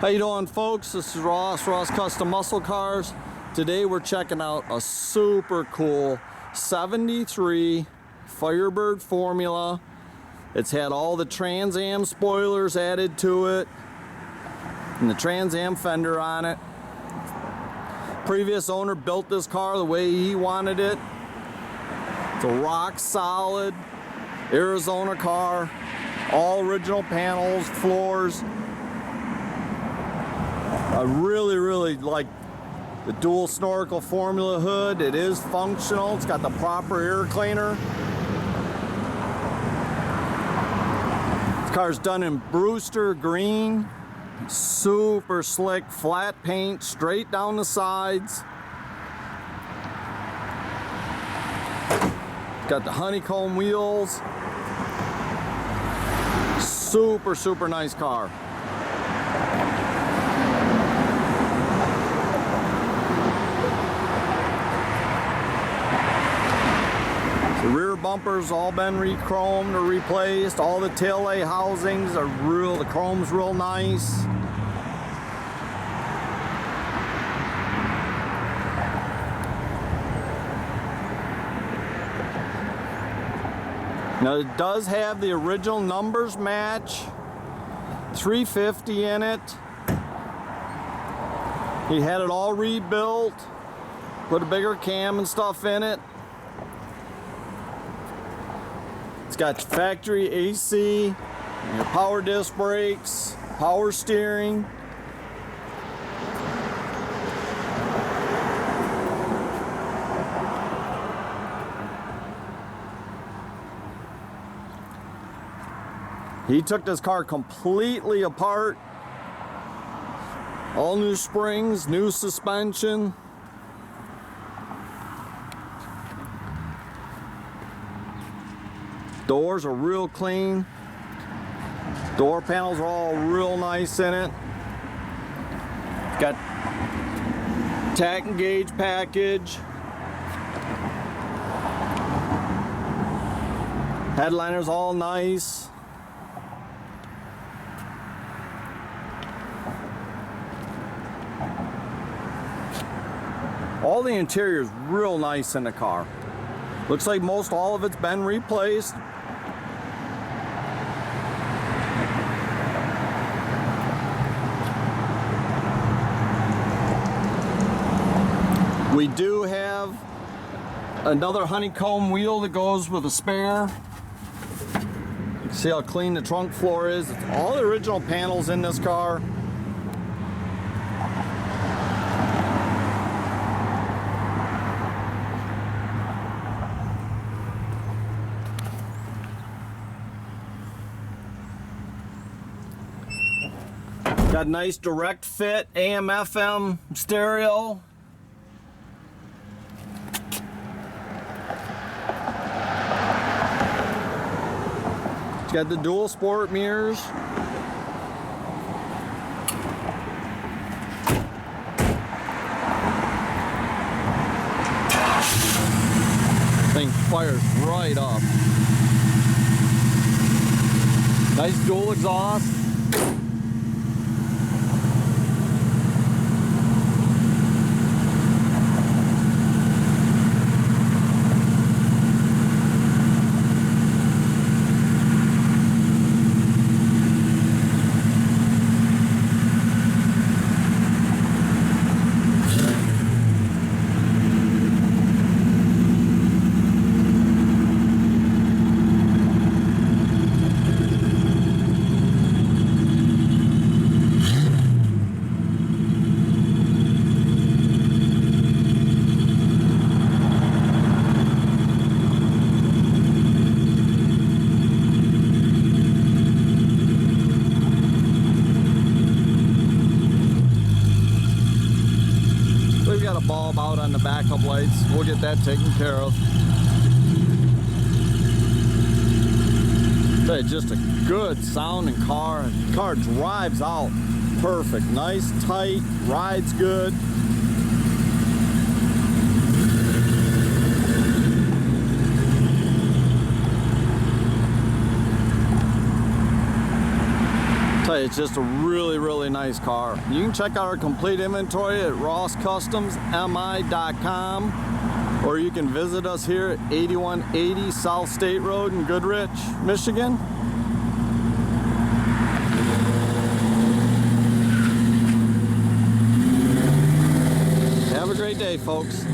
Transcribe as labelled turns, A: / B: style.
A: How you doing, folks? This is Ross Custom Muscle Cars. Today we're checking out a super cool 73 Firebird formula. It's had all the Trans Am spoilers added to it and the Trans Am fender on it. Previous owner built this car the way he wanted it. It's a rock solid Arizona car, all original panels, floors. I really like the dual snorkel formula hood. It is functional. It's got the proper air cleaner. This car's done in Brewster Green. Super slick, flat paint, straight down the sides. It's got the honeycomb wheels. Super nice car. The rear bumpers all been re-chromed or replaced. All the taillight housings are the chrome's real nice. Now it does have the original numbers match, 350 in it. He had it all rebuilt, put a bigger cam and stuff in it. It's got factory AC, power disc brakes, power steering. He took this car completely apart. All new springs, new suspension. Doors are real clean. Door panels are all real nice in it. Got tach and gauge package. Headliner's all nice. All the interior is real nice in the car. Looks like most all of it's been replaced. We do have another honeycomb wheel that goes with a spare. You can see how clean the trunk floor is. It's all the original panels in this car. Got nice direct fit AM FM stereo. It's got the dual sport mirrors. Thing fires right up. Nice dual exhaust. We've got a bulb out on the backup lights. We'll get that taken care of. It's just a good sounding car. The car drives out perfect. Nice, tight, rides good. tell you, it's just a really, really nice car. You can check out our complete inventory at rosscustomsmi.com, or you can visit us here at 8180 South State Road in Goodrich, Michigan. Have a great day, folks.